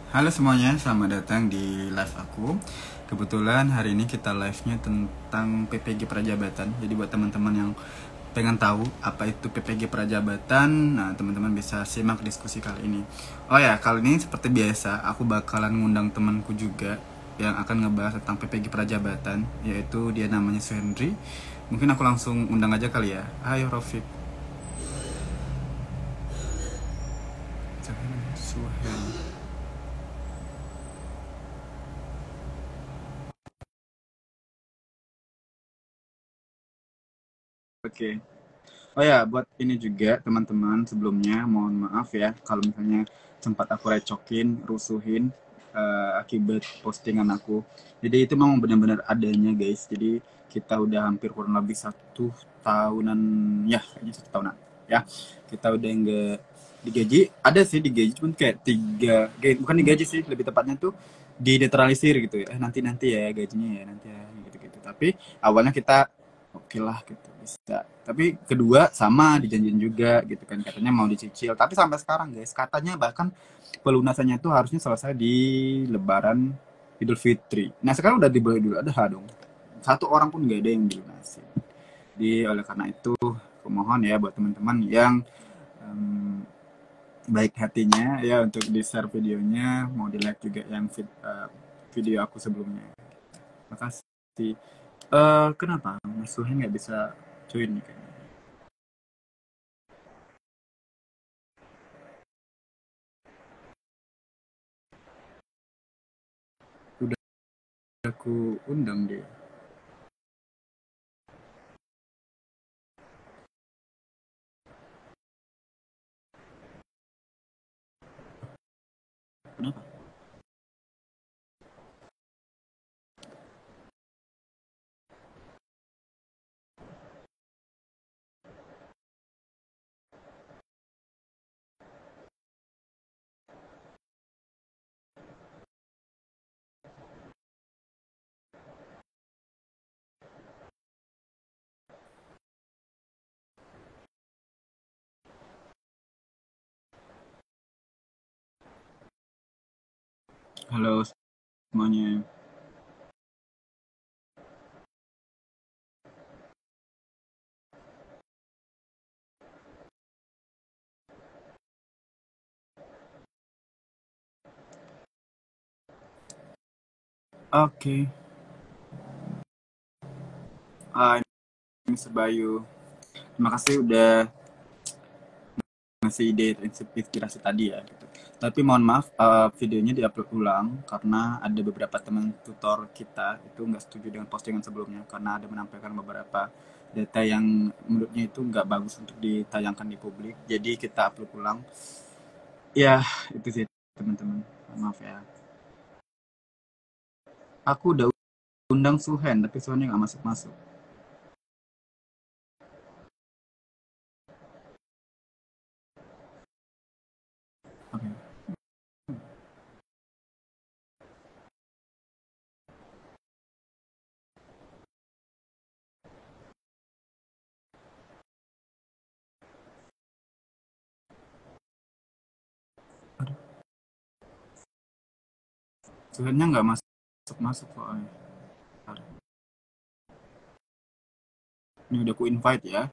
Halo semuanya, selamat datang di live aku. Kebetulan hari ini kita live-nya tentang PPG Prajabatan. Jadi buat teman-teman yang pengen tahu apa itu PPG Prajabatan, nah teman-teman bisa simak diskusi kali ini. Oh ya, kali ini seperti biasa aku bakalan ngundang temanku juga yang akan ngebahas tentang PPG Prajabatan, yaitu dia namanya Suhendri. Mungkin aku langsung undang aja kali ya. Ayo Rofik. Suhendri. Oke. Oh ya, buat ini juga teman-teman sebelumnya mohon maaf ya kalau misalnya sempat aku recokin, rusuhin akibat postingan aku. Jadi itu memang benar-benar adanya guys. Jadi kita udah hampir kurang lebih 1 tahunan, ya kayaknya 1 tahunan ya. Kita udah nggak digaji. Ada sih digaji, cuman kayak bukan digaji sih, lebih tepatnya tuh dinetralisir gitu ya. Nanti nanti ya gajinya ya nanti ya gitu-gitu. Tapi awalnya kita oke lah gitu bisa, tapi kedua sama dijanjiin juga gitu kan, katanya mau dicicil, tapi sampai sekarang guys katanya bahkan pelunasannya itu harusnya selesai di Lebaran Idul Fitri. Nah sekarang udah di Idul Adha dong, satu orang pun nggak ada yang dilunasi. Jadi oleh karena itu aku mohon ya buat teman-teman yang em, baik hatinya ya untuk di share videonya, mau di like juga yang video aku sebelumnya. Makasih. Kenapa Mas Suhen nggak bisa join nih kayaknya? Udah aku undang dia. Kenapa? Halo semuanya. Oke. Ini Sebayu. Terima kasih udah ngasih ide inspirasi tadi ya. Gitu. Tapi mohon maaf, videonya diupload ulang karena ada beberapa teman tutor kita itu nggak setuju dengan postingan sebelumnya karena ada menampilkan beberapa data yang menurutnya itu nggak bagus untuk ditayangkan di publik. Jadi kita upload ulang. Ya, itu sih teman-teman. Maaf ya. Aku udah undang Suhen, tapi Suhennya nggak masuk-masuk. Oke. Suhennya nggak masuk-masuk soalnya. Bentar. Ini udah ku invite ya.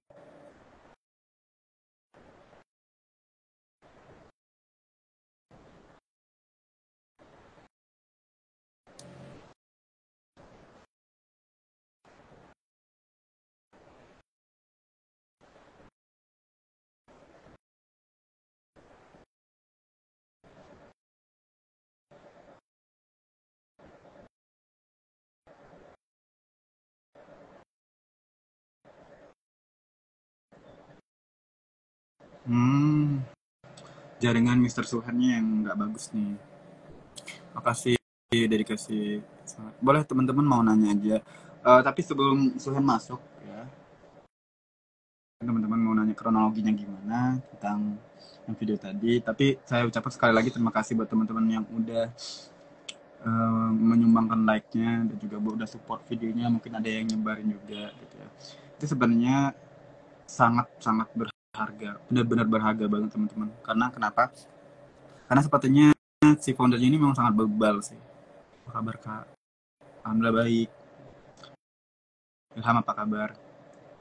Hmm, jaringan Mister Suhennya yang nggak bagus nih. Makasih dedikasi. Boleh teman-teman mau nanya aja. Tapi sebelum Suhen masuk ya, teman-teman mau nanya kronologinya gimana tentang yang video tadi. Tapi saya ucapkan sekali lagi terima kasih buat teman-teman yang udah menyumbangkan like-nya dan juga udah support videonya. Mungkin ada yang nyebarin juga gitu ya. Itu sebenarnya sangat sangat berharga, benar-benar berharga banget teman-teman. Karena kenapa? Karena sepertinya si foundernya ini memang sangat bebal sih. Apa kabar kak? Alhamdulillah baik. Ilham apa kabar?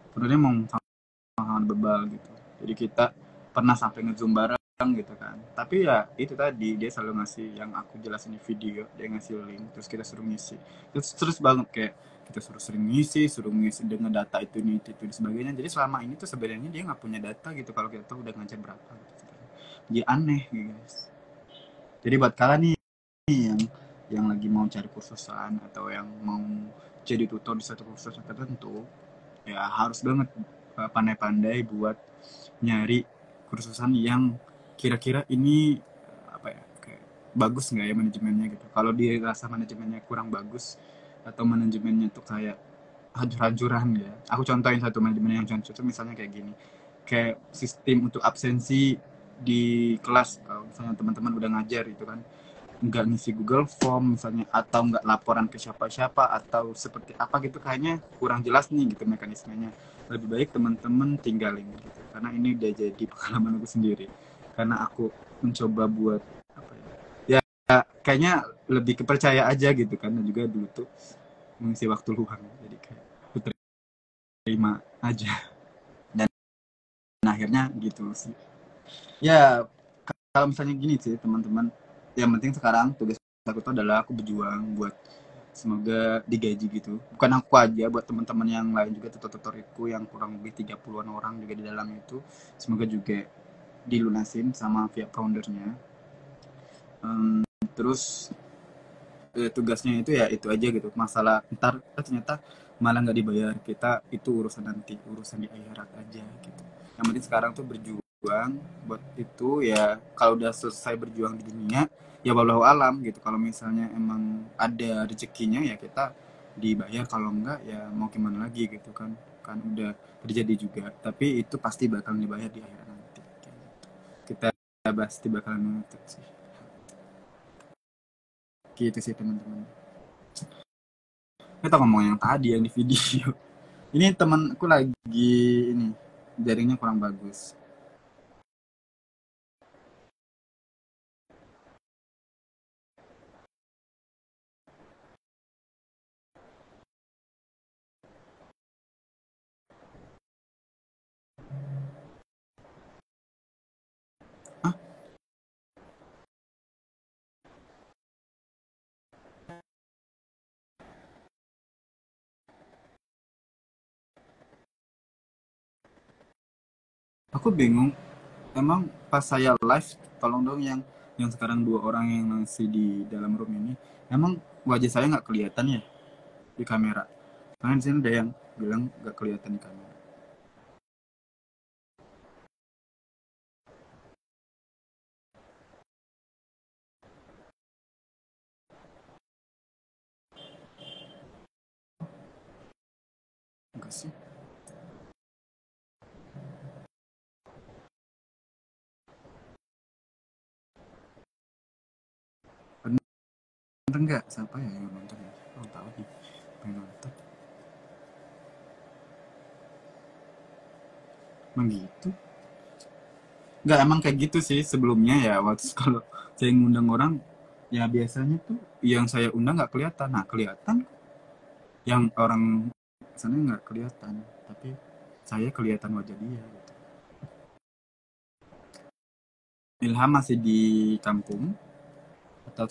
Foundernya memang sangat bebal gitu. Jadi kita pernah sampai ngezoom bareng gitu kan. Tapi ya itu tadi dia selalu ngasih yang aku jelasin di video, dia ngasih link terus kita suruh ngisi. Terus banget kayak kita suruh sering ngisi dengan data itu dan sebagainya. Jadi selama ini tuh sebenarnya dia nggak punya data gitu kalau kita tahu udah ngajar berapa gitu. Dia aneh gitu guys. Jadi buat kalian nih yang lagi mau cari kursusan atau yang mau jadi tutor di satu kursus tertentu, ya harus banget pandai-pandai buat nyari kursusan yang kira-kira ini apa ya kayak bagus nggak ya manajemennya gitu. Kalau dia rasa manajemennya kurang bagus atau manajemennya tuh kayak hancur-hancuran ya. Aku contohin satu manajemen yang contoh tuh misalnya kayak gini. Kayak sistem untuk absensi di kelas kalau misalnya teman-teman udah ngajar gitu kan nggak ngisi Google Form misalnya atau nggak laporan ke siapa-siapa atau seperti apa gitu kayaknya kurang jelas nih gitu mekanismenya lebih baik teman-teman tinggalin gitu karena ini udah jadi pengalaman aku sendiri karena aku mencoba buat apa ya ya kayaknya lebih kepercaya aja gitu kan dan juga dulu tuh mengisi waktu luang jadi kayak aku terima aja dan akhirnya gitu sih ya kalau misalnya gini sih teman-teman yang penting sekarang tugas aku tuh adalah aku berjuang buat semoga digaji gitu bukan aku aja buat teman-teman yang lain juga tutor-tutoriku yang kurang lebih 30-an orang juga di dalam itu semoga juga dilunasin sama pihak foundernya. Terus tugasnya itu ya itu aja gitu masalah ntar ternyata malah nggak dibayar kita itu urusan nanti urusan di akhirat aja gitu yang penting sekarang tuh berjuang buat itu ya kalau udah selesai berjuang di dunia ya walau alam gitu kalau misalnya emang ada rezekinya ya kita dibayar kalau enggak ya mau gimana lagi gitu kan udah terjadi juga tapi itu pasti bakal dibayar di akhirat nanti gitu. Kita pasti bakalan menuntut sih gitu sih teman-teman. Kita ngomong yang tadi yang di video. Ini temanku lagi ini jaringnya kurang bagus. Ah, aku bingung. Emang pas saya live, tolong dong yang sekarang dua orang yang masih di dalam room ini, emang wajah saya nggak kelihatan ya di kamera. Karena di sini ada yang bilang nggak kelihatan di kamera. Enggak sih. Nonton nggak? Siapa ya yang nonton ya? Oh tahu nih, pengen nonton. Emang gitu? Nggak emang kayak gitu sih sebelumnya ya waktu kalau saya ngundang orang ya biasanya tuh yang saya undang nggak kelihatan. Nah kelihatan yang orang sana nggak kelihatan tapi saya kelihatan wajah dia gitu. Ilham masih di kampung atau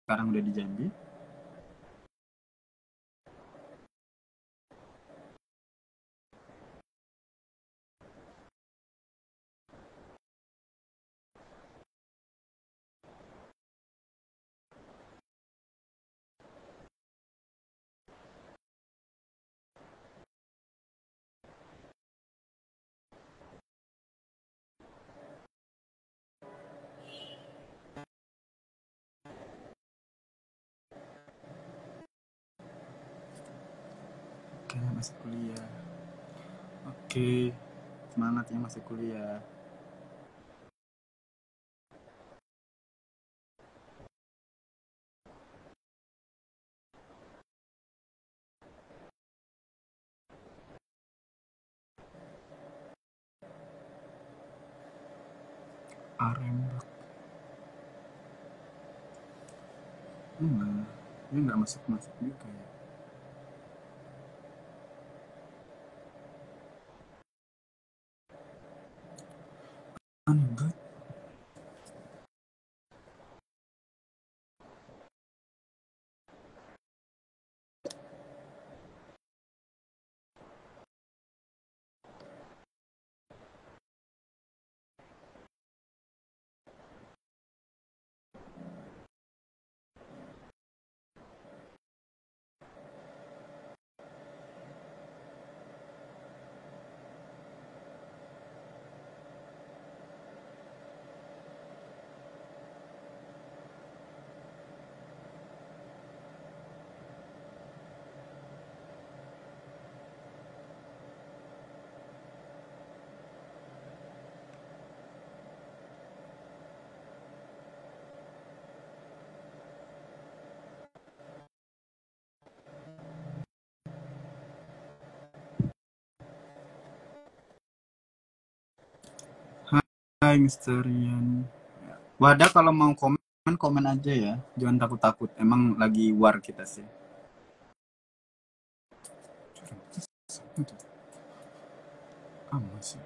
sekarang udah di Jambi. Kayaknya masih kuliah. Oke, semangatnya masih kuliah. Arembak. Enggak, dia nggak masuk masuk juga ya. Aneh banget. Hai Mister Ian. Wadah, kalau mau komen komen aja ya, jangan takut-takut. Emang lagi war kita sih. Apa sih?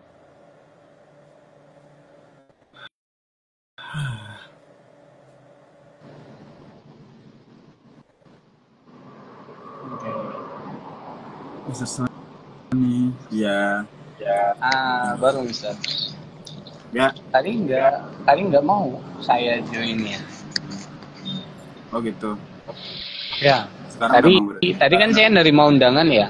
Mister Sony, ya, Baru bisa. ya. Tadi nggak mau saya join ya. Oh gitu. Ya. Sekarang udah Tadi mau berarti. tadi kan saya nerima undangan ya.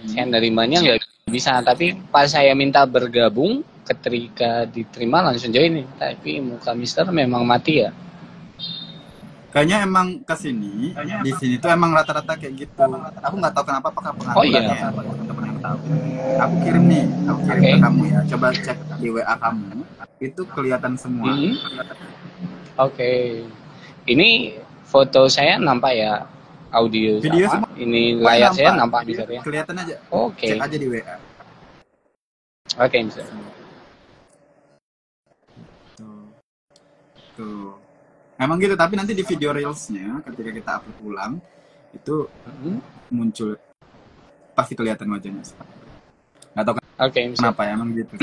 Saya Mhm. nerimanya nggak bisa. Tapi pas saya minta bergabung, ketika diterima langsung join nih. Tapi muka Mister memang mati ya. Kayaknya emang kesini, di sini tuh emang rata-rata kayak gitu. Aku nggak tahu kenapa, apakah Oh pengaturannya iya. ya buat teman-teman yang tahu. Aku kirim ke Oke. kamu ya. Coba cek di WA kamu, itu kelihatan semua. Hmm. Oke. Ini foto saya nampak ya. Audio Video apa? semua Ini yang layar saya nampak. nampak Mister ya. Kelihatan aja. Cek Oke. aja di WA. Oke Mister. Tuh, tuh. Emang gitu, tapi nanti di video reelsnya ketika kita upload ulang itu Hmm. muncul, pasti kelihatan wajahnya. Nggak tahu Oke Mister. kenapa ya, emang gitu.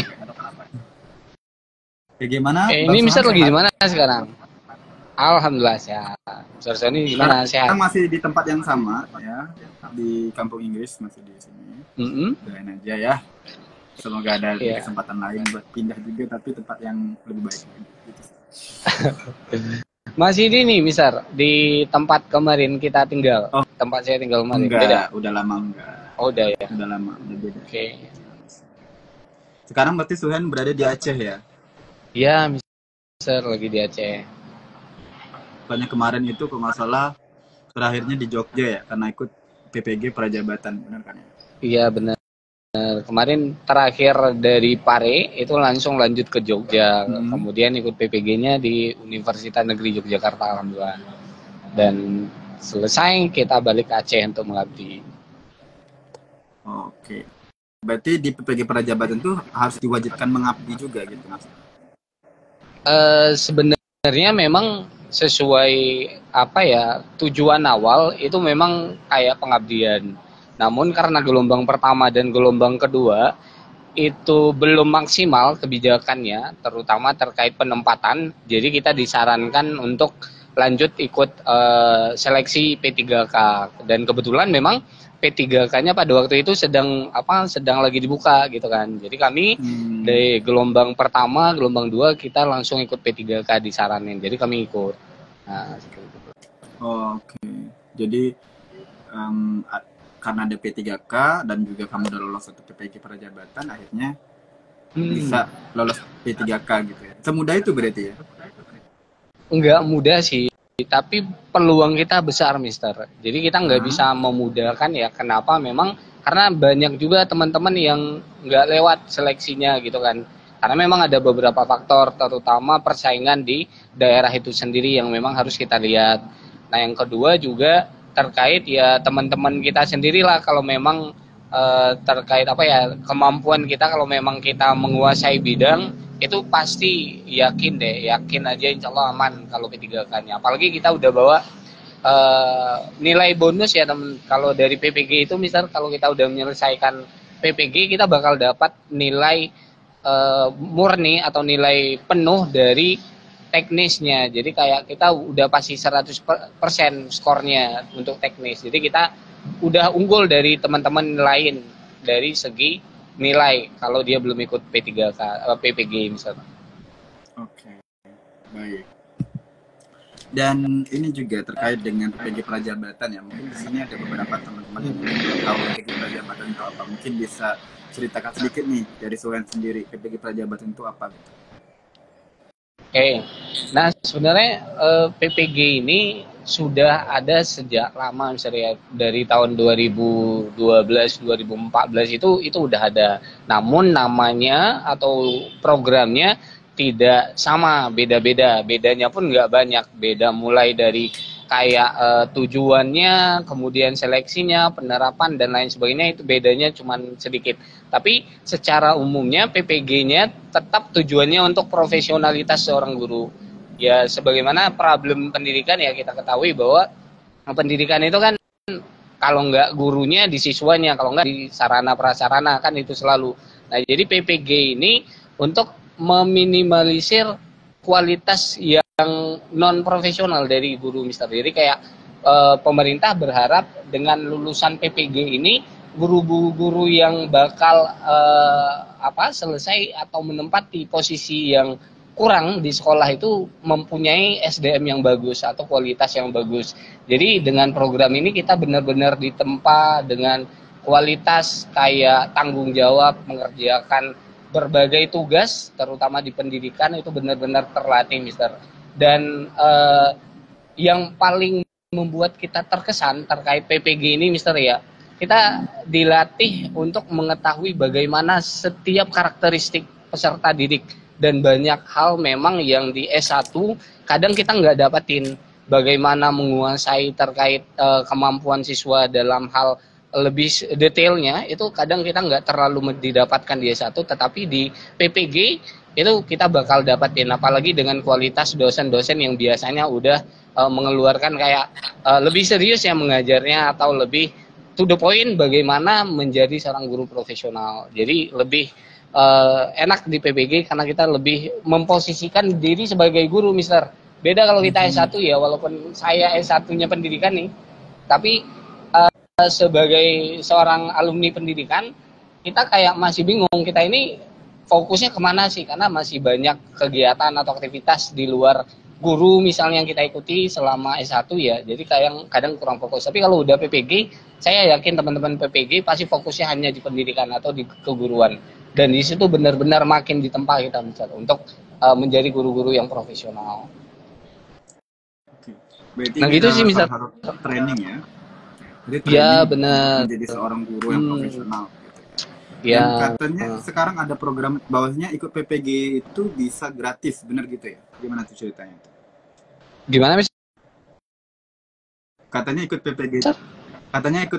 Ya gimana, Ini Bang Mister Suhan lagi di sehat? mana sekarang? Alhamdulillah sehat. Mister Sony gimana sehat? Sekarang masih di tempat yang sama ya, di kampung Inggris, masih di sini. Mm-mm. Doain aja ya. Semoga ada Iya. kesempatan lain buat pindah juga, tapi tempat yang lebih baik lagi. Gitu. Masih di nih, Mister, di tempat kemarin kita tinggal. Oh, Tempat saya tinggal kemarin. Beda. enggak, udah lama enggak. Oh, udah ya. Udah lama, udah beda. Oke. Sekarang berarti Suhan berada di Aceh ya? Iya, Mister lagi di Aceh. Soalnya kemarin itu kalau nggak salah terakhirnya di Jogja ya, karena ikut PPG Prajabatan, benar kan ya? Iya, benar. Kemarin terakhir dari Pare itu langsung lanjut ke Jogja. Mhm. Kemudian ikut PPG-nya di Universitas Negeri Yogyakarta, alhamdulillah. Dan selesai kita balik ke Aceh untuk mengabdi. Oke. Berarti di PPG Prajabatan tuh harus diwajibkan mengabdi juga gitu, Mas? Sebenarnya memang sesuai apa ya, tujuan awal itu memang kayak pengabdian. Namun karena gelombang pertama dan gelombang kedua itu belum maksimal kebijakannya, terutama terkait penempatan. Jadi kita disarankan untuk lanjut ikut seleksi P3K, dan kebetulan memang P3K-nya pada waktu itu sedang lagi dibuka gitu kan. Jadi kami dari gelombang pertama, gelombang 2 kita langsung ikut P3K disaranin. Jadi kami ikut. Nah, seperti itu. Oke. Jadi em, a- karena ada P3K dan juga kamu udah lolos untuk PPG Prajabatan, akhirnya bisa lolos P3K gitu ya. Semudah itu berarti ya? Enggak mudah sih, tapi peluang kita besar, Mister. Jadi kita nggak Hah? bisa memudahkan ya. Kenapa? Memang karena banyak juga teman-teman yang nggak lewat seleksinya gitu kan. Karena memang ada beberapa faktor, terutama persaingan di daerah itu sendiri yang memang harus kita lihat. Nah, yang kedua juga terkait ya teman-teman kita sendirilah, kalau memang terkait apa ya, kemampuan kita, kalau memang kita menguasai bidang itu pasti yakin aja insya Allah aman kalau P3K-nya. Apalagi kita udah bawa nilai bonus ya teman. Kalau dari PPG itu misal kalau kita udah menyelesaikan PPG kita bakal dapat nilai murni atau nilai penuh dari teknisnya. Jadi kayak kita udah pasti 100% skornya untuk teknis. Jadi kita udah unggul dari teman-teman lain dari segi nilai kalau dia belum ikut P3K PPG misalnya. Oke, baik. Dan ini juga terkait dengan PPG Prajabatan ya. Mungkin di sini ada beberapa teman-teman yang belum tahu PPG Prajabatan itu apa. Mungkin bisa ceritakan sedikit nih dari Suhen sendiri, PPG Prajabatan itu apa gitu. Oke, nah sebenarnya PPG ini sudah ada sejak lama misalnya dari tahun 2012, 2014 itu udah ada. Namun namanya atau programnya tidak sama, beda-beda. Bedanya pun nggak banyak, beda mulai dari kayak tujuannya, kemudian seleksinya, penerapan dan lain sebagainya itu bedanya cuma sedikit. Tapi secara umumnya PPG-nya tetap tujuannya untuk profesionalitas seorang guru. Ya sebagaimana problem pendidikan ya kita ketahui bahwa pendidikan itu kan kalau nggak gurunya di siswanya, kalau nggak di sarana prasarana kan itu selalu. Nah jadi PPG ini untuk meminimalisir kualitas yang non profesional dari guru mister. Jadi kayak pemerintah berharap dengan lulusan PPG ini guru-guru yang bakal selesai atau menempati posisi yang kurang di sekolah itu mempunyai SDM yang bagus atau kualitas yang bagus. Jadi dengan program ini kita benar-benar ditempa dengan kualitas kayak tanggung jawab mengerjakan berbagai tugas terutama di pendidikan itu benar-benar terlatih mister. Dan yang paling membuat kita terkesan terkait PPG ini mister ya, kita dilatih untuk mengetahui bagaimana setiap karakteristik peserta didik dan banyak hal memang yang di S1 kadang kita nggak dapatin bagaimana menguasai terkait kemampuan siswa dalam hal lebih detailnya itu kadang kita nggak terlalu didapatkan di S1 tetapi di PPG itu kita bakal dapatin apalagi dengan kualitas dosen-dosen yang biasanya udah mengeluarkan kayak lebih serius yang mengajarnya atau lebih to the point bagaimana menjadi seorang guru profesional. Jadi lebih enak di PPG karena kita lebih memposisikan diri sebagai guru mister. Beda kalau kita S1 ya walaupun saya S1-nya pendidikan nih tapi sebagai seorang alumni pendidikan kita kayak masih bingung kita ini fokusnya kemana sih karena masih banyak kegiatan atau aktivitas di luar guru misalnya yang kita ikuti selama S1 ya jadi kayak kadang kurang fokus tapi kalau udah PPG saya yakin teman-teman PPG pasti fokusnya hanya di pendidikan atau di keguruan dan di situ benar-benar makin ditempa kita misalnya untuk menjadi guru-guru yang profesional. Oke. Berarti Nah gitu sih misal harus training ya. Jadi ya training benar menjadi seorang guru yang profesional. ya. Dan katanya sekarang ada program bahwasanya ikut PPG itu bisa gratis, benar gitu ya? Gimana tuh ceritanya? Gimana mis? Katanya ikut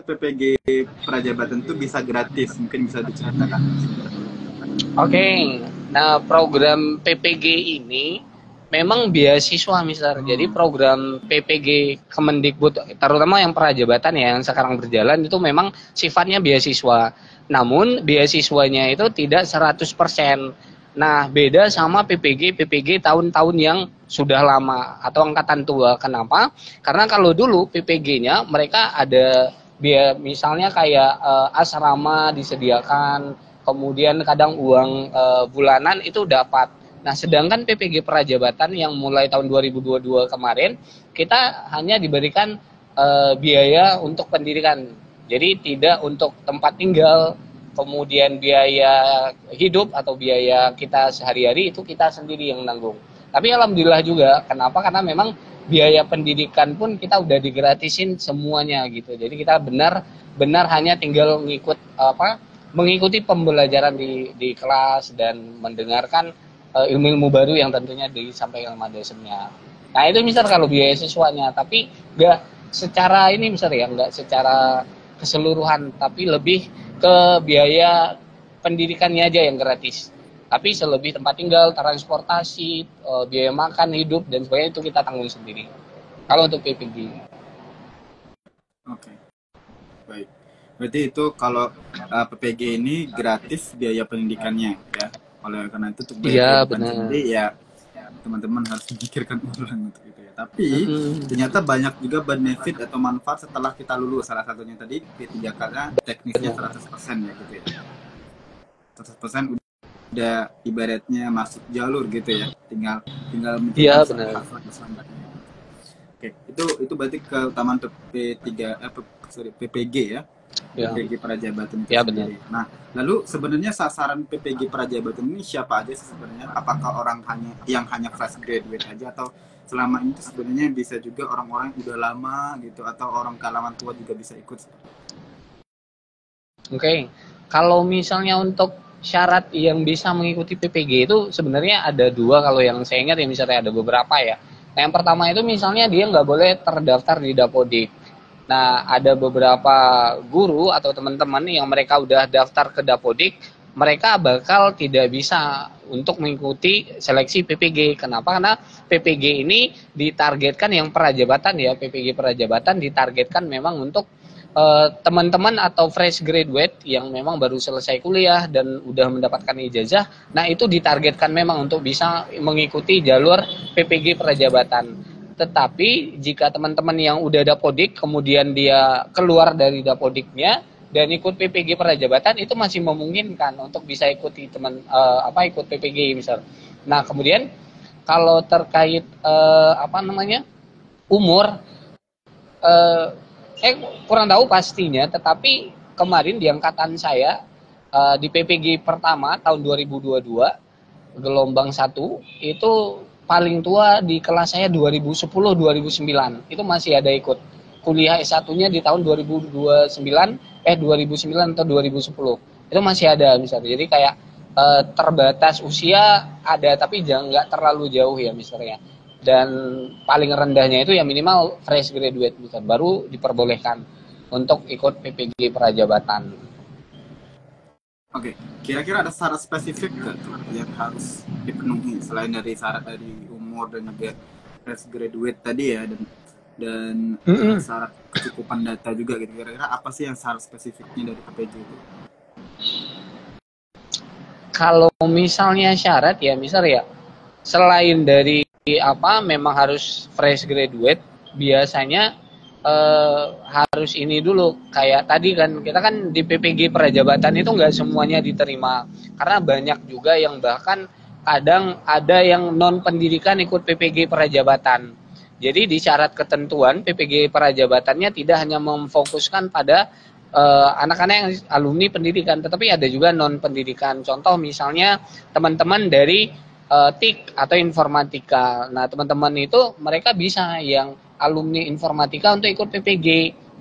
PPG Prajabatan itu bisa gratis, mungkin bisa diceritakan. Oke, nah program PPG ini memang beasiswa misalnya. Jadi program PPG Kemendikbud terutama yang Prajabatan ya yang sekarang berjalan itu memang sifatnya beasiswa. Namun beasiswanya itu tidak 100%. Nah, beda sama PPG tahun-tahun yang sudah lama atau angkatan tua. Kenapa? Karena kalau dulu PPG-nya mereka ada misalnya kayak asrama disediakan, kemudian kadang uang bulanan itu dapat. Nah, sedangkan PPG Prajabatan yang mulai tahun 2022 kemarin kita hanya diberikan biaya untuk pendidikan. Jadi tidak untuk tempat tinggal, kemudian biaya hidup atau biaya kita sehari-hari itu kita sendiri yang nanggung. Tapi alhamdulillah juga, kenapa? Karena memang biaya pendidikan pun kita udah digratisin semuanya gitu. Jadi kita benar hanya tinggal mengikuti pembelajaran di kelas dan mendengarkan ilmu-ilmu baru yang tentunya disampaikan sama dosennya. Nah itu misal kalau biaya siswanya, tapi nggak secara ini misal ya, nggak secara keseluruhan, tapi lebih ke biaya pendidikannya aja yang gratis. Tapi selebih tempat tinggal, transportasi, biaya makan, hidup, dan sebagainya itu kita tanggung sendiri. Kalau untuk PPG. Oke, baik. Berarti itu kalau PPG ini gratis biaya pendidikannya ya. Oleh karena itu untuk biaya Iya, kehidupan benar. sendiri ya teman-teman harus memikirkan ulang untuk itu ya. Tapi Mm-mm. ternyata banyak juga benefit atau manfaat setelah kita lulus. Salah satunya tadi P3K-nya teknisnya Benar. 100% ya gitu ya. 100% udah ibaratnya masuk jalur gitu ya. Tinggal tinggal Iya, menentukan benar. hal selanjutnya. Oke, itu berarti keutamaan P3 sorry PPG ya. Ya, PPG Prajabatan itu ya benar. sendiri. Nah, lalu sebenarnya sasaran PPG Prajabatan ini siapa aja sih sebenarnya? Apakah orang hanya fresh graduate aja atau selama ini tuh sebenarnya bisa juga orang-orang yang udah lama gitu atau orang kalangan tua juga bisa ikut? Oke, kalau misalnya untuk syarat yang bisa mengikuti PPG itu sebenarnya ada dua kalau yang saya ingat ya misalnya ada beberapa ya. Nah, yang pertama itu misalnya dia nggak boleh terdaftar di Dapodik. Nah, ada beberapa guru atau teman-teman yang mereka udah daftar ke Dapodik, mereka bakal tidak bisa untuk mengikuti seleksi PPG. Kenapa? Karena PPG ini ditargetkan yang prajabatan ya, PPG prajabatan ditargetkan memang untuk teman-teman atau fresh graduate yang memang baru selesai kuliah dan udah mendapatkan ijazah, nah itu ditargetkan memang untuk bisa mengikuti jalur PPG prajabatan. Tetapi jika teman-teman yang udah dapodik kemudian dia keluar dari dapodiknya dan ikut PPG prajabatan itu masih memungkinkan untuk bisa ikuti ikut PPG misal. Nah, kemudian kalau terkait umur, eh, saya kurang tahu pastinya, tetapi kemarin di angkatan saya di PPG pertama tahun 2022 gelombang satu itu paling tua di kelas saya 2010-2009 itu masih ada ikut kuliah S1-nya di tahun 2009 atau 2010 itu masih ada misalnya. Jadi kayak terbatas usia ada tapi jangan nggak terlalu jauh ya misalnya, dan paling rendahnya itu ya minimal fresh graduate misal baru diperbolehkan untuk ikut PPG prajabatan. Oke, kira-kira ada syarat spesifik nggak tuh yang harus dipenuhi selain dari syarat dari umur dan juga fresh graduate tadi ya dan syarat kecukupan data juga gitu. Kira-kira apa sih yang syarat spesifiknya dari KPJ itu? Kalau misalnya syarat ya misal ya selain dari memang harus fresh graduate, biasanya harus ini dulu kayak tadi kan kita kan di PPG prajabatan itu nggak semuanya diterima karena banyak juga yang bahkan kadang ada yang non pendidikan ikut PPG prajabatan. Jadi di syarat ketentuan PPG prajabatannya tidak hanya memfokuskan pada anak-anak yang alumni pendidikan, tetapi ada juga non pendidikan. Contoh misalnya teman-teman dari TIK atau informatika. Nah, teman-teman itu mereka bisa yang alumni informatika untuk ikut PPG.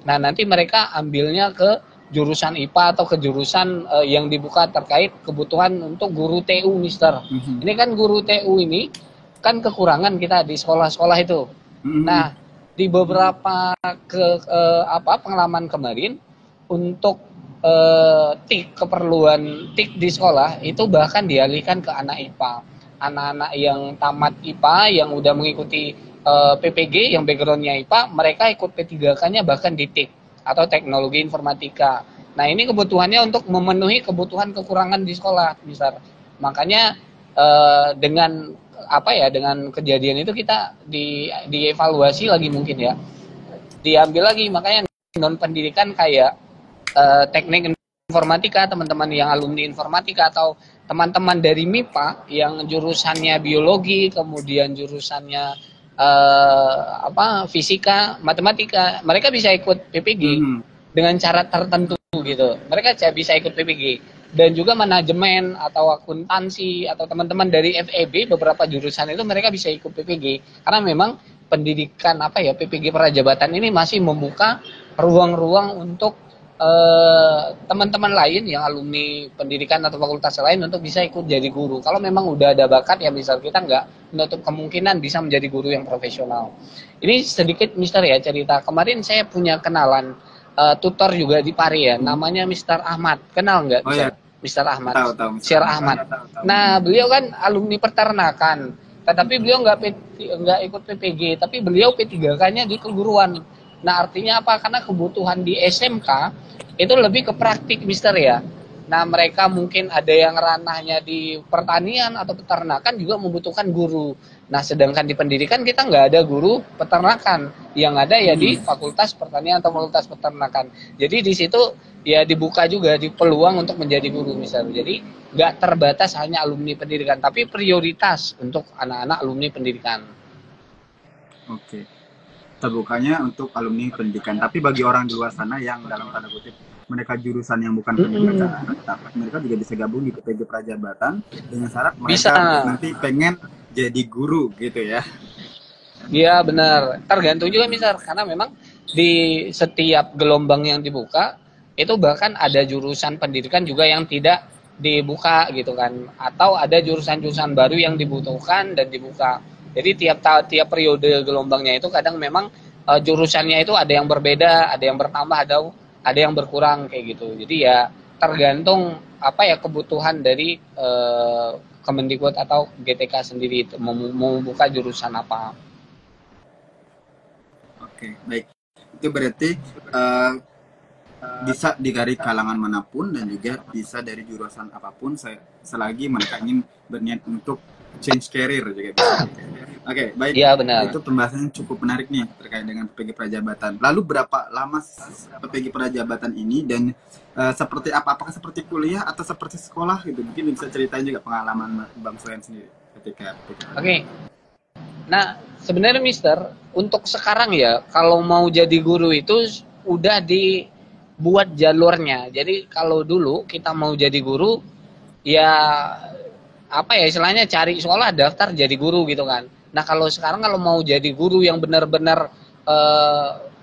Nah, nanti mereka ambilnya ke jurusan IPA atau ke jurusan yang dibuka terkait kebutuhan untuk guru TU, Mister. Ini kan guru TU ini kan kekurangan kita di sekolah-sekolah itu. Nah, di beberapa pengalaman kemarin untuk TIK keperluan TIK di sekolah itu bahkan dialihkan ke anak IPA. Anak-anak yang tamat IPA yang udah mengikuti PPG yang backgroundnya IPA, mereka ikut P3K-nya bahkan di TIK atau teknologi informatika. Nah, ini kebutuhannya untuk memenuhi kebutuhan kekurangan di sekolah, misal. Makanya dengan dengan kejadian itu kita dievaluasi lagi mungkin ya. Diambil lagi makanya non pendidikan kayak teknik informatika, teman-teman yang alumni informatika atau teman-teman dari MIPA yang jurusannya biologi, kemudian jurusannya fisika, matematika, mereka bisa ikut PPG dengan cara tertentu gitu. Mereka bisa ikut PPG dan juga manajemen atau akuntansi atau teman-teman dari FEB beberapa jurusan itu mereka bisa ikut PPG karena memang pendidikan PPG prajabatan ini masih membuka ruang-ruang untuk teman-teman lain yang alumni pendidikan atau fakultas lain untuk bisa ikut jadi guru. Kalau memang udah ada bakat ya misal kita nggak menutup kemungkinan bisa menjadi guru yang profesional. Ini sedikit Mister ya cerita. Kemarin saya punya kenalan tutor juga di Pari ya, namanya Mister Ahmad. Kenal nggak Oh ya, Mister Ahmad? tahu tahu. Sir Ahmad. Nah, beliau kan alumni peternakan. Tetapi beliau nggak ikut PPG, tapi beliau P3K-nya di keguruan. Nah, artinya apa? Karena kebutuhan di SMK itu lebih ke praktik, Mister ya. Nah, mereka mungkin ada yang ranahnya di pertanian atau peternakan juga membutuhkan guru. Nah, sedangkan di pendidikan kita nggak ada guru peternakan. Yang ada ya di fakultas pertanian atau fakultas peternakan. Jadi di situ ya dibuka juga di peluang untuk menjadi guru misalnya. Jadi nggak terbatas hanya alumni pendidikan, tapi prioritas untuk anak-anak alumni pendidikan. Oke. Terbukanya untuk alumni pendidikan. Tapi bagi orang di luar sana yang dalam tanda kutip mereka jurusan yang bukan pendidikan, mereka juga bisa gabung di PPG Prajabatan dengan syarat Bisa. mereka nanti pengen jadi guru gitu ya. Iya benar. Tergantung juga misal karena memang di setiap gelombang yang dibuka itu bahkan ada jurusan pendidikan juga yang tidak dibuka gitu kan. Atau ada jurusan-jurusan baru yang dibutuhkan dan dibuka. Jadi tiap periode gelombangnya itu kadang memang jurusannya itu ada yang berbeda, ada yang bertambah, ada yang berkurang kayak gitu. Jadi ya tergantung apa ya kebutuhan dari Kemendikbud atau GTK sendiri mau membuka jurusan apa. Oke, baik. Itu berarti bisa dari kalangan manapun dan juga bisa dari jurusan apapun selagi mereka ingin berniat untuk change career juga bisa. Oke, baik. Iya benar. Itu pembahasan yang cukup menarik nih terkait dengan PPG Prajabatan. Lalu berapa lama PPG Prajabatan ini dan seperti apa? Apakah seperti kuliah atau seperti sekolah gitu? Mungkin bisa ceritain juga pengalaman Bang Soen sendiri ketika PPG. Oke. Nah, sebenarnya Mister, untuk sekarang ya, kalau mau jadi guru itu udah dibuat jalurnya. Jadi kalau dulu kita mau jadi guru, ya apa ya istilahnya cari sekolah daftar jadi guru gitu kan. Nah kalau sekarang kalau mau jadi guru yang benar-benar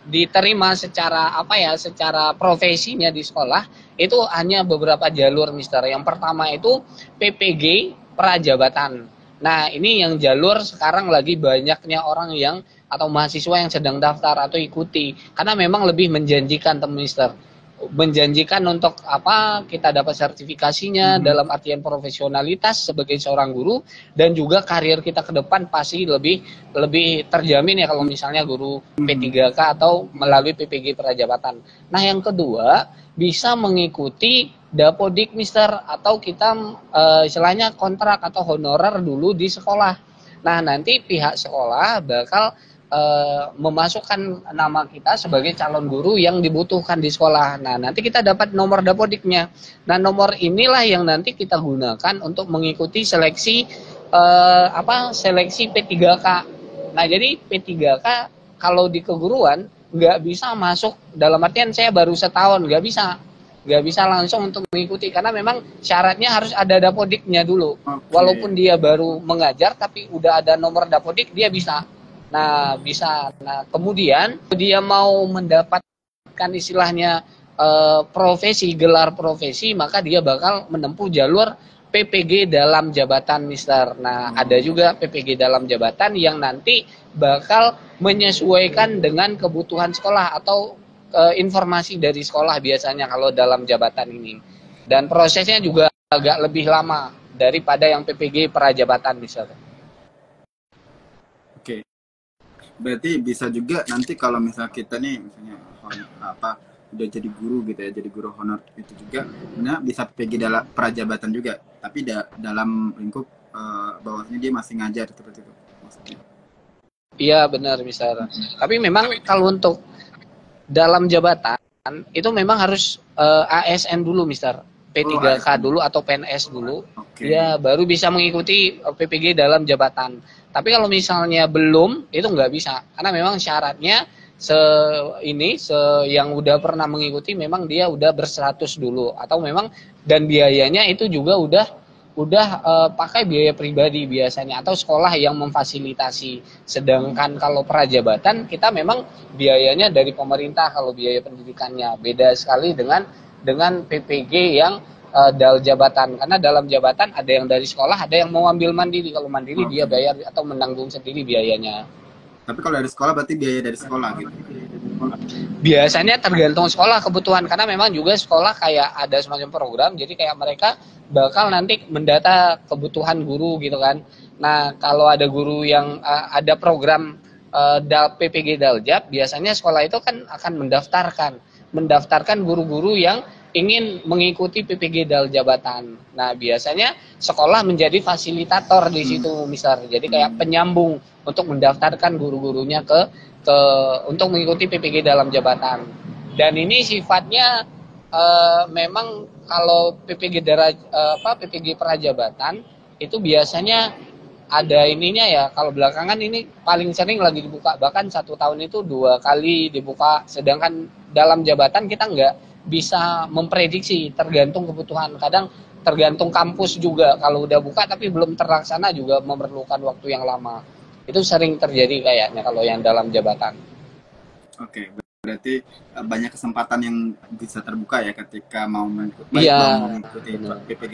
diterima secara apa ya secara profesinya di sekolah itu hanya beberapa jalur Mister. Yang pertama itu PPG Prajabatan. Nah ini yang jalur sekarang lagi banyaknya orang yang atau mahasiswa yang sedang daftar atau ikuti karena memang lebih menjanjikan Mister, menjanjikan untuk apa kita dapat sertifikasinya dalam artian profesionalitas sebagai seorang guru dan juga karir kita ke depan pasti lebih terjamin ya kalau misalnya guru P3K atau melalui PPG Prajabatan. Nah yang kedua bisa mengikuti Dapodik Mister atau kita istilahnya kontrak atau honorer dulu di sekolah. Nah nanti pihak sekolah bakal memasukkan nama kita sebagai calon guru yang dibutuhkan di sekolah. Nah, nanti kita dapat nomor dapodiknya. Nah, nomor inilah yang nanti kita gunakan untuk mengikuti seleksi seleksi P3K. Nah, jadi P3K kalau di keguruan nggak bisa masuk dalam artian saya baru setahun, nggak bisa langsung untuk mengikuti karena memang syaratnya harus ada dapodiknya dulu. Walaupun dia baru mengajar tapi udah ada nomor dapodik dia bisa. Nah, bisa. Nah, kemudian dia mau mendapatkan istilahnya profesi, gelar profesi, maka dia bakal menempuh jalur PPG dalam jabatan, Mister. Nah, ada juga PPG dalam jabatan yang nanti bakal menyesuaikan dengan kebutuhan sekolah atau informasi dari sekolah biasanya kalau dalam jabatan ini. Dan prosesnya juga agak lebih lama daripada yang PPG prajabatan, Mister. Oke. Berarti bisa juga nanti kalau misalnya kita nih misalnya udah jadi guru gitu ya, jadi guru honor itu juga benar bisa PPG dalam prajabatan juga, tapi dalam lingkup bawahnya dia masih ngajar seperti itu maksudnya. Iya benar misalnya. Tapi memang kalau untuk dalam jabatan itu memang harus ASN dulu Mister. P3K dulu atau PNS dulu. Ya baru bisa mengikuti PPG dalam jabatan. Tapi kalau misalnya belum itu nggak bisa karena memang syaratnya yang udah pernah mengikuti memang dia udah berstatus dulu atau memang dan biayanya itu juga udah pakai biaya pribadi biasanya atau sekolah yang memfasilitasi. Sedangkan kalau prajabatan kita memang biayanya dari pemerintah kalau biaya pendidikannya beda sekali dengan PPG yang dalam jabatan karena dalam jabatan ada yang dari sekolah ada yang mau ambil mandiri kalau mandiri dia bayar atau menanggung sendiri biayanya. Tapi kalau dari sekolah berarti biaya dari sekolah gitu. Biasanya tergantung sekolah kebutuhan karena memang juga sekolah kayak ada semacam program jadi kayak mereka bakal nanti mendata kebutuhan guru gitu kan. Nah kalau ada guru yang ada program PPG Daljab, biasanya sekolah itu kan akan mendaftarkan guru-guru yang ingin mengikuti PPG Daljabatan. Nah, biasanya sekolah menjadi fasilitator di situ, misal. Jadi kayak penyambung untuk mendaftarkan guru-gurunya ke untuk mengikuti PPG dalam jabatan. Dan ini sifatnya memang kalau PPG Prajabatan itu biasanya ada ininya ya. Kalau belakangan ini paling sering lagi dibuka, bahkan 1 tahun itu 2 kali dibuka, sedangkan dalam jabatan kita nggak bisa memprediksi, tergantung kebutuhan. Kadang tergantung kampus juga, kalau udah buka tapi belum terlaksana juga memerlukan waktu yang lama. Itu sering terjadi kayaknya kalau yang dalam jabatan. Oke, berarti banyak kesempatan yang bisa terbuka ya ketika mau Iya, mengikuti benar. PPG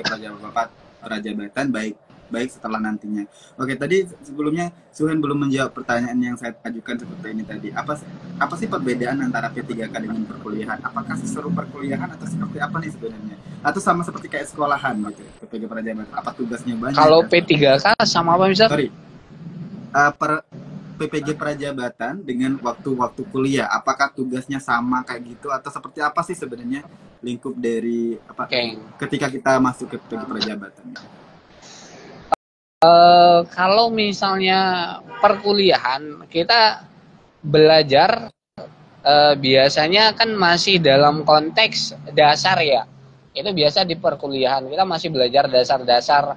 Prajabatan, baik baik setelah nantinya. Oke, tadi sebelumnya Suhen belum menjawab pertanyaan yang saya ajukan seperti ini tadi. Apa sih perbedaan antara P3K dengan perkuliahan? Apakah seseru perkuliahan atau seperti apa nih sebenarnya? Atau sama seperti kayak sekolahan gitu, PPG Prajabatan? Apa tugasnya banyak Kalau atau P3K sama apa misal? sorry, per PPG Prajabatan dengan waktu-waktu kuliah, apakah tugasnya sama kayak gitu atau seperti apa sih sebenarnya lingkup dari apa Oke. ketika kita masuk ke PPG Prajabatan? Kalau misalnya perkuliahan, kita belajar biasanya kan masih dalam konteks dasar ya. Itu biasa di perkuliahan kita masih belajar dasar-dasar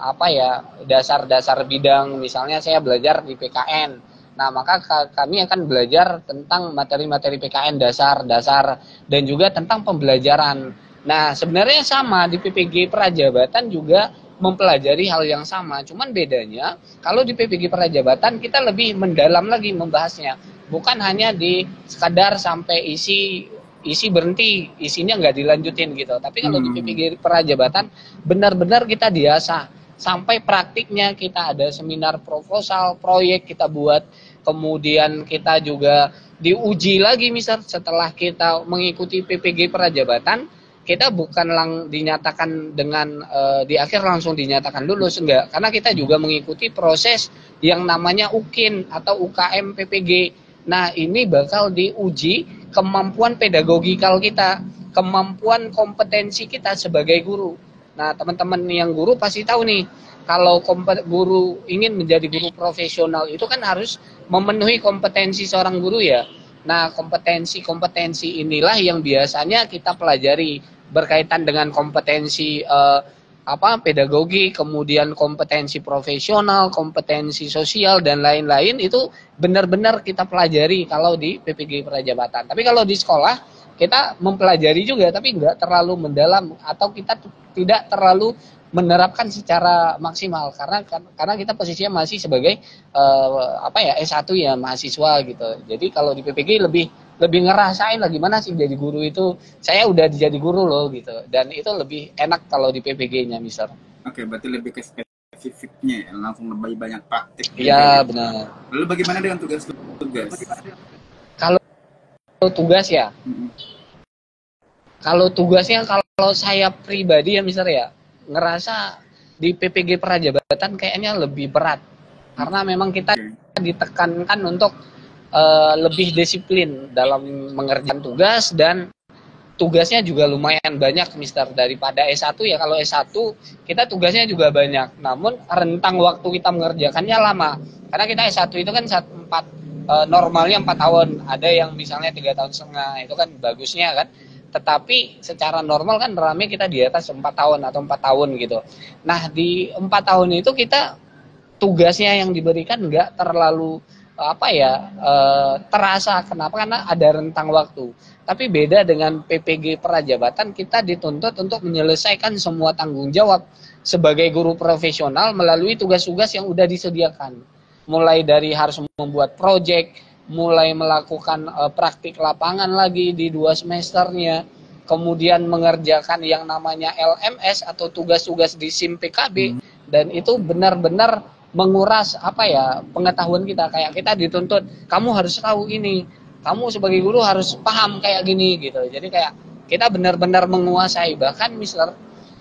apa ya, dasar-dasar bidang. Misalnya saya belajar di PKN. Nah, maka kami akan belajar tentang materi-materi PKN dasar-dasar dan juga tentang pembelajaran. Nah, sebenarnya sama di PPG Prajabatan juga mempelajari hal yang sama. Cuman bedanya kalau di PPG Prajabatan kita lebih mendalam lagi membahasnya. Bukan hanya di sekadar sampai isi berhenti, isinya nggak dilanjutin gitu. Tapi kalau di Hmm. PPG Prajabatan benar-benar kita diasah sampai praktiknya. Kita ada seminar proposal, proyek kita buat, kemudian kita juga diuji lagi misal setelah kita mengikuti PPG Prajabatan, kita bukan dinyatakan dengan di akhir langsung dinyatakan lulus, enggak, karena kita juga mengikuti proses yang namanya UKIN atau UKM PPG. Nah, ini bakal diuji kemampuan pedagogikal kita, kemampuan kompetensi kita sebagai guru. Nah, teman-teman yang guru pasti tahu nih, kalau guru ingin menjadi guru profesional itu kan harus memenuhi kompetensi seorang guru ya. Nah, kompetensi-kompetensi inilah yang biasanya kita pelajari berkaitan dengan kompetensi pedagogi, kemudian kompetensi profesional, kompetensi sosial dan lain-lain. Itu benar-benar kita pelajari kalau di PPG Prajabatan. Tapi kalau di sekolah kita mempelajari juga tapi nggak terlalu mendalam atau kita tidak terlalu menerapkan secara maksimal karena kita posisinya masih sebagai S1 ya, mahasiswa gitu. Jadi kalau di PPG lebih lebih ngerasain lah gimana sih jadi guru itu. Saya udah jadi guru loh gitu, dan itu lebih enak kalau di PPG-nya, Mister. Oke, berarti lebih ke spesifiknya ya, langsung lebih banyak praktik juga Iya, gitu. benar. Lalu bagaimana dengan tugas-tugas? Kalau tugas ya, Hmm. kalau tugasnya kalau saya pribadi ya, Mister ya, ngerasa di PPG Prajabatan kayaknya lebih berat karena memang kita Oke. ditekankan untuk lebih disiplin dalam mengerjakan tugas, dan tugasnya juga lumayan banyak, Mister, daripada S1 ya. Kalau S1 kita tugasnya juga banyak, namun rentang waktu kita mengerjakannya lama. Karena kita S1 itu kan normalnya 4 tahun, ada yang misalnya 3 tahun setengah, itu kan bagusnya kan. Tetapi secara normal kan ramai kita di atas 4 tahun atau 4 tahun gitu. Nah, di 4 tahun itu kita tugasnya yang diberikan nggak terlalu terasa. Kenapa? Karena ada rentang waktu. Tapi beda dengan PPG Prajabatan, kita dituntut untuk menyelesaikan semua tanggung jawab sebagai guru profesional melalui tugas-tugas yang udah disediakan. Mulai dari harus membuat proyek, mulai melakukan praktik lapangan lagi di 2 semesternya, kemudian mengerjakan yang namanya LMS atau tugas-tugas di SIM PKB, dan itu benar-benar menguras pengetahuan kita. Kayak kita dituntut, kamu harus tahu ini, kamu sebagai guru harus paham kayak gini gitu. Jadi kayak kita benar-benar menguasai. Bahkan Mister,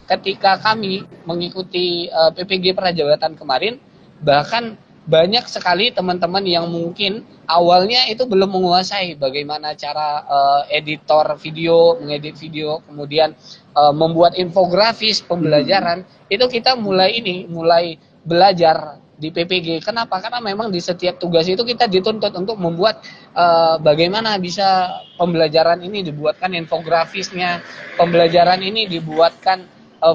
ketika kami mengikuti PPG Prajabatan kemarin, bahkan banyak sekali teman-teman yang mungkin awalnya itu belum menguasai bagaimana cara editor video, mengedit video, kemudian membuat infografis pembelajaran. Itu kita mulai belajar di PPG. Kenapa? Karena memang di setiap tugas itu kita dituntut untuk membuat bagaimana bisa pembelajaran ini dibuatkan infografisnya, pembelajaran ini dibuatkan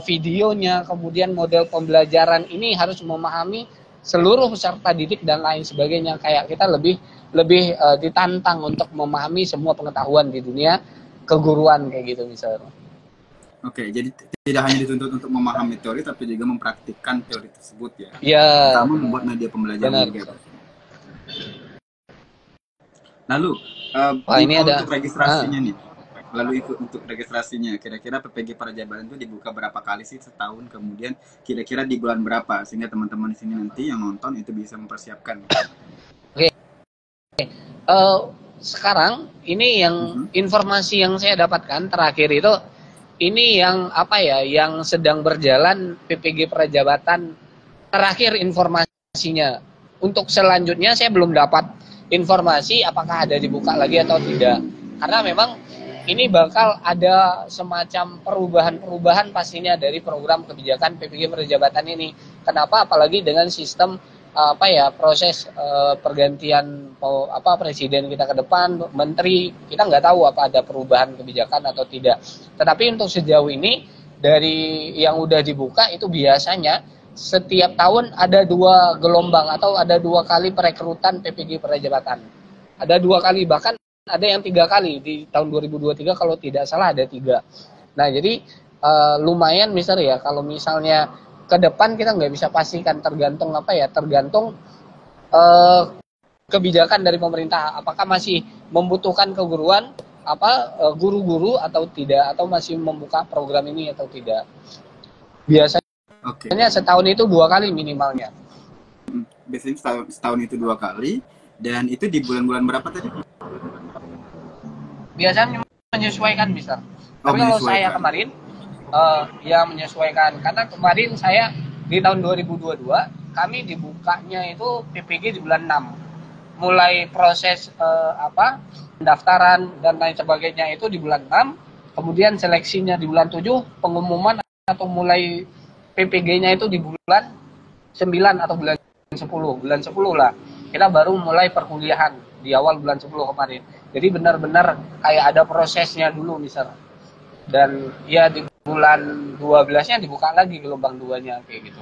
videonya, kemudian model pembelajaran ini harus memahami seluruh peserta didik dan lain sebagainya. Kayak kita lebih ditantang untuk memahami semua pengetahuan di dunia keguruan kayak gitu misalnya. Oke, jadi tidak hanya dituntut untuk memahami teori, tapi juga mempraktikkan teori tersebut ya. Ya. Pertama membuat media pembelajaran juga. Lalu, ini ada untuk registrasinya nih. Lalu untuk registrasinya, kira-kira PPG Prajabatan itu dibuka berapa kali sih setahun? Kemudian kira-kira di bulan berapa? Sehingga teman-teman di sini nanti yang nonton itu bisa mempersiapkan. Oke. Sekarang ini yang informasi yang saya dapatkan terakhir itu, ini yang yang sedang berjalan PPG Prajabatan terakhir informasinya. Untuk selanjutnya saya belum dapat informasi apakah ada dibuka lagi atau tidak. Karena memang ini bakal ada semacam perubahan-perubahan pastinya dari program kebijakan PPG Prajabatan ini. Kenapa? Apalagi dengan sistem proses pergantian presiden kita ke depan, menteri, kita nggak tahu apa ada perubahan kebijakan atau tidak. Tetapi untuk sejauh ini dari yang udah dibuka itu biasanya setiap tahun ada 2 gelombang atau ada 2 kali perekrutan PPG Prajabatan. Ada 2 kali, bahkan ada yang 3 kali di tahun 2023 kalau tidak salah ada 3. Nah jadi lumayan misalnya ya kalau misalnya ke depan kita nggak bisa pastikan, tergantung tergantung kebijakan dari pemerintah, apakah masih membutuhkan keguruan guru-guru atau tidak, atau masih membuka program ini atau tidak. Biasanya setahun itu 2 kali minimalnya. Biasanya setahun itu 2 kali, dan itu di bulan-bulan berapa tadi? Biasanya menyesuaikan, Mister. Tapi kalau saya kemarin yang menyesuaikan, karena kemarin saya di tahun 2022 kami dibukanya itu PPG di bulan 6, mulai proses pendaftaran dan lain sebagainya itu di bulan 6, kemudian seleksinya di bulan 7, pengumuman atau mulai PPG-nya itu di bulan 9 atau bulan 10 lah kita baru mulai perkuliahan di awal bulan 10 kemarin. Jadi benar-benar kayak ada prosesnya dulu misalnya, dan ya di bulan 12-nya dibuka lagi gelombang 2-nya kayak gitu.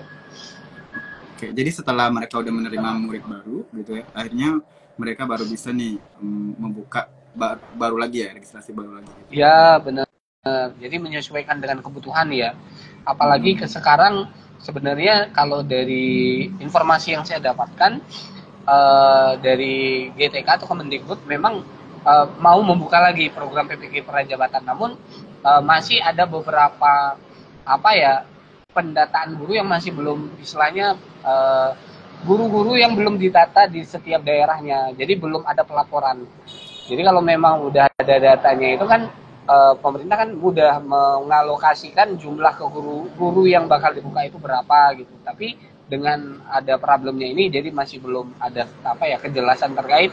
Oke, jadi setelah mereka udah menerima murid baru gitu ya, akhirnya mereka baru bisa nih membuka baru lagi ya, registrasi baru lagi gitu. Ya benar, jadi menyesuaikan dengan kebutuhan ya. Apalagi ke sekarang sebenarnya kalau dari informasi yang saya dapatkan dari GTK atau Kemendikbud memang mau membuka lagi program PPG Prajabatan, namun masih ada beberapa pendataan guru yang masih belum, istilahnya guru-guru yang belum didata di setiap daerahnya, jadi belum ada pelaporan. Jadi kalau memang udah ada datanya itu kan pemerintah kan mudah mengalokasikan jumlah ke guru yang bakal dibuka itu berapa gitu. Tapi dengan ada problemnya ini, jadi masih belum ada kejelasan terkait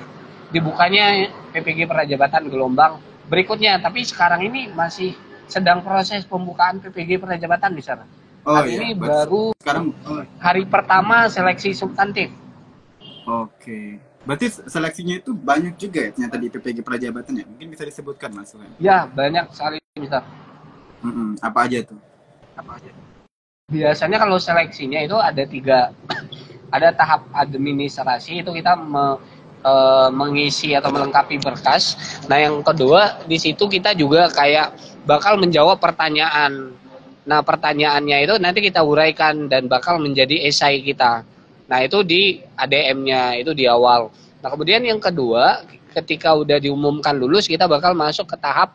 dibukanya PPG Prajabatan gelombang berikutnya. Tapi sekarang ini masih sedang proses pembukaan PPG Prajabatan di sana. Ini baru sekarang hari pertama seleksi substantif. Oke. Berarti seleksinya itu banyak juga ya ternyata di PPG Prajabatan ya? Mungkin bisa disebutkan Mas? Ya, banyak sekali Mister. Apa aja tuh? Biasanya kalau seleksinya itu ada 3. Ada tahap administrasi, itu kita mengisi atau melengkapi berkas. Nah yang kedua di situ kita juga kayak bakal menjawab pertanyaan. Nah pertanyaannya itu nanti kita uraikan dan bakal menjadi esai kita. Nah itu di ADM-nya itu di awal. Nah kemudian yang kedua, ketika udah diumumkan lulus kita bakal masuk ke tahap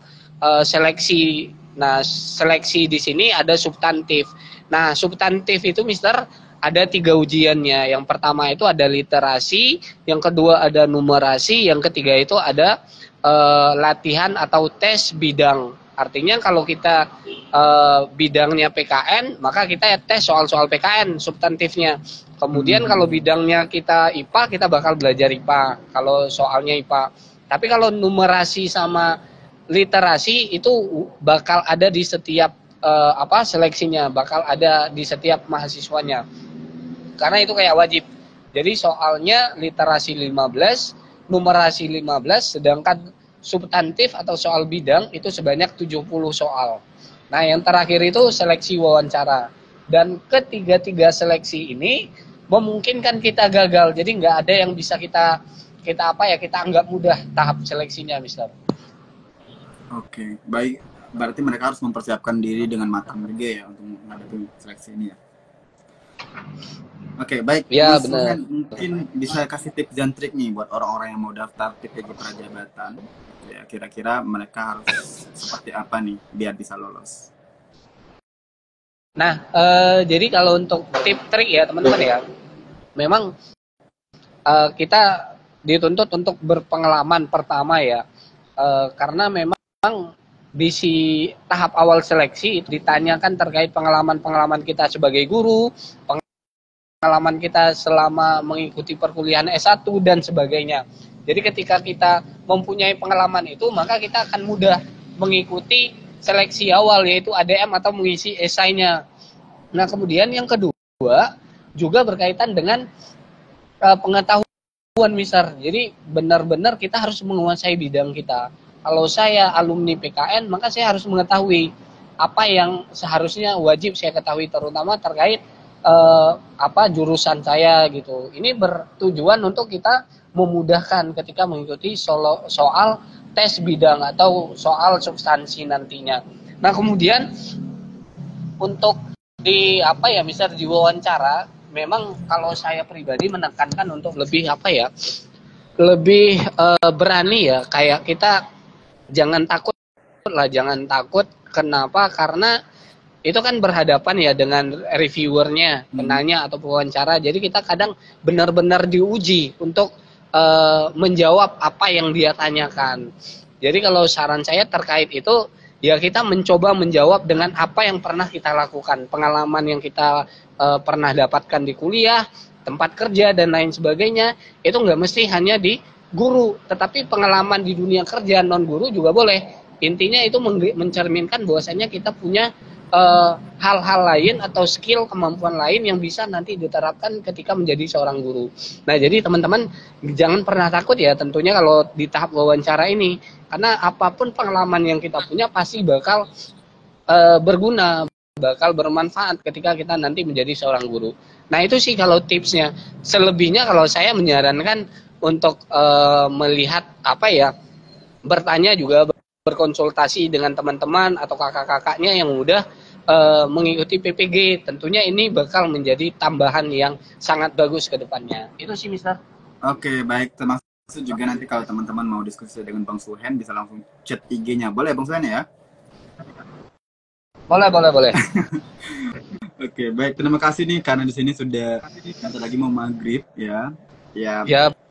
seleksi. Nah seleksi di sini ada substantif. Nah substantif itu Mister ada 3 ujiannya. Yang pertama itu ada literasi, yang kedua ada numerasi, yang ketiga itu ada latihan atau tes bidang. Artinya kalau kita bidangnya PKN, maka kita tes soal-soal PKN substantifnya. Kemudian kalau bidangnya kita IPA, kita bakal belajar IPA. Kalau soalnya IPA. Tapi kalau numerasi sama literasi itu bakal ada di setiap seleksinya, bakal ada di setiap mahasiswanya. Karena itu kayak wajib. Jadi soalnya literasi 15, numerasi 15, sedangkan substantif atau soal bidang itu sebanyak 70 soal. Nah, yang terakhir itu seleksi wawancara. Dan ketiga-tiga seleksi ini memungkinkan kita gagal. Jadi nggak ada yang bisa kita anggap mudah tahap seleksinya, Mister. Oke, baik. Berarti mereka harus mempersiapkan diri dengan matang juga ya untuk menghadapi seleksi ini ya. Oke, baik. Ya, Mas benar. Suhen, mungkin bisa kasih tips dan trik nih buat orang-orang yang mau daftar PPG Prajabatan. Ya, kira-kira mereka harus seperti apa nih biar bisa lolos? Nah, jadi kalau untuk tip trik ya teman-teman ya, memang kita dituntut untuk berpengalaman pertama ya, karena memang di tahap awal seleksi ditanyakan terkait pengalaman-pengalaman kita sebagai guru, pengalaman kita selama mengikuti perkuliahan S1 dan sebagainya. Jadi ketika kita mempunyai pengalaman itu, maka kita akan mudah mengikuti seleksi awal, yaitu ADM atau mengisi esainya. Nah, kemudian yang kedua juga berkaitan dengan pengetahuan, Mister. Jadi benar-benar kita harus menguasai bidang kita. Kalau saya alumni PKN, maka saya harus mengetahui apa yang seharusnya wajib saya ketahui, terutama terkait jurusan saya gitu. Ini bertujuan untuk kita memudahkan ketika mengikuti soal tes bidang atau soal substansi nantinya. Nah, kemudian untuk misal di wawancara, memang kalau saya pribadi menekankan untuk lebih lebih berani ya, kayak kita jangan takut. Kenapa? Karena itu kan berhadapan ya dengan reviewernya, penanya atau pewawancara. Jadi kita kadang benar-benar diuji untuk menjawab apa yang dia tanyakan. Jadi kalau saran saya terkait itu, ya kita mencoba menjawab dengan apa yang pernah kita lakukan, pengalaman yang kita pernah dapatkan di kuliah, tempat kerja dan lain sebagainya. Itu nggak mesti hanya di guru, tetapi pengalaman di dunia kerja non guru juga boleh. Intinya itu mencerminkan bahwasanya kita punya hal-hal lain atau skill, kemampuan lain yang bisa nanti diterapkan ketika menjadi seorang guru. Nah, jadi teman-teman jangan pernah takut ya tentunya kalau di tahap wawancara ini, karena apapun pengalaman yang kita punya pasti bakal berguna, bakal bermanfaat ketika kita nanti menjadi seorang guru. Nah, itu sih kalau tipsnya. Selebihnya kalau saya menyarankan untuk melihat bertanya juga, berkonsultasi dengan teman-teman atau kakak-kakaknya yang udah mengikuti PPG. Tentunya ini bakal menjadi tambahan yang sangat bagus ke depannya. Itu sih, Mister. Oke, baik. Termasuk juga nanti kalau teman-teman mau diskusi dengan Bang Suhen, bisa langsung chat IG-nya. Boleh Bang Suhen ya? Boleh. Oke, baik. Terima kasih nih karena di sini sudah nanti lagi mau maghrib ya. Ya,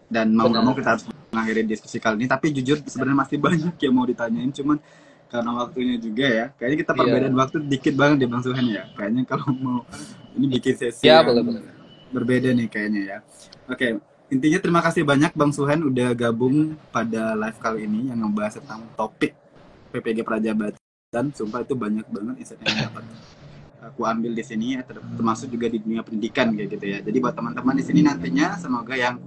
dan mau nggak mau kita harus mengakhiri diskusi kali ini. Tapi jujur sebenarnya masih banyak yang mau ditanyain, cuman karena waktunya juga ya. Kayaknya kita perbedaan waktu dikit banget di Bang Suhen ya. Kayaknya kalau mau ini bikin sesi yang berbeda nih kayaknya ya. Oke, intinya terima kasih banyak Bang Suhen udah gabung pada live kali ini yang ngebahas tentang topik PPG Prajabatan. Sumpah itu banyak banget insight yang dapat aku ambil di sini ya, termasuk juga di dunia pendidikan kayak gitu ya. Jadi buat teman-teman di sini nantinya semoga yang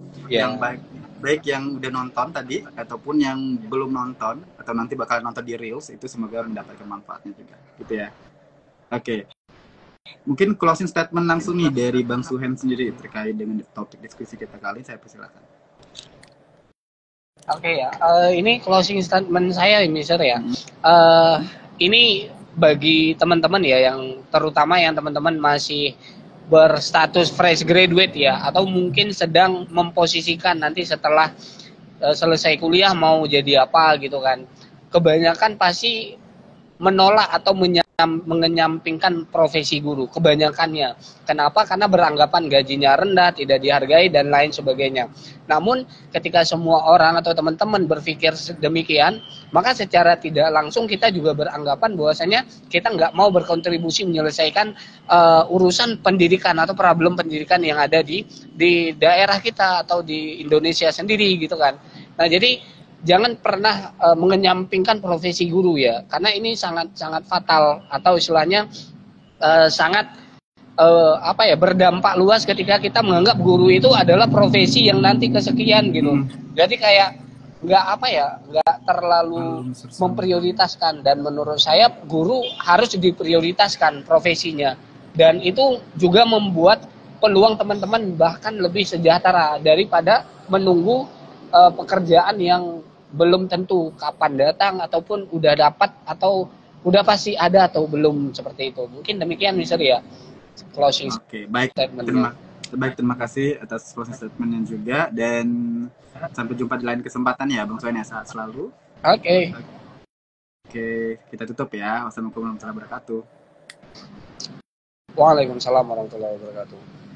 baik yang udah nonton tadi ataupun yang belum nonton atau nanti bakal nonton di Reels itu semoga mendapatkan manfaatnya juga gitu ya. Oke. Mungkin closing statement langsung nih dari Bang Suhen sendiri terkait dengan topik diskusi kita kali, saya persilakan. Oke ya, ini closing statement saya, Mister ya. Ini bagi teman-teman ya, yang terutama yang teman-teman masih berstatus fresh graduate ya, atau mungkin sedang memposisikan nanti setelah selesai kuliah mau jadi apa gitu kan. Kebanyakan pasti menolak atau mengenyampingkan profesi guru kebanyakannya. Kenapa? Karena beranggapan gajinya rendah, tidak dihargai dan lain sebagainya. Namun ketika semua orang atau teman-teman berpikir demikian, maka secara tidak langsung kita juga beranggapan bahwasanya kita nggak mau berkontribusi menyelesaikan urusan pendidikan atau problem pendidikan yang ada di daerah kita atau di Indonesia sendiri gitu kan. Nah, jadi jangan pernah mengenyampingkan profesi guru ya, karena ini sangat sangat fatal atau istilahnya sangat apa ya, berdampak luas ketika kita menganggap guru itu adalah profesi yang nanti kesekian gitu. Jadi kayak nggak apa ya, nggak terlalu memprioritaskan, dan menurut saya guru harus diprioritaskan profesinya, dan itu juga membuat peluang teman-teman bahkan lebih sejahtera daripada menunggu pekerjaan yang belum tentu kapan datang ataupun udah dapat atau udah pasti ada atau belum, seperti itu. Mungkin demikian Mister ya, closing baik. statement-nya. Terima kasih atas closing statement-nya juga, dan sampai jumpa di lain kesempatan ya Bang Soen ya, sehat selalu. Oke. Kita tutup ya. Wassalamualaikum warahmatullahi wabarakatuh. Waalaikumsalam warahmatullahi wabarakatuh.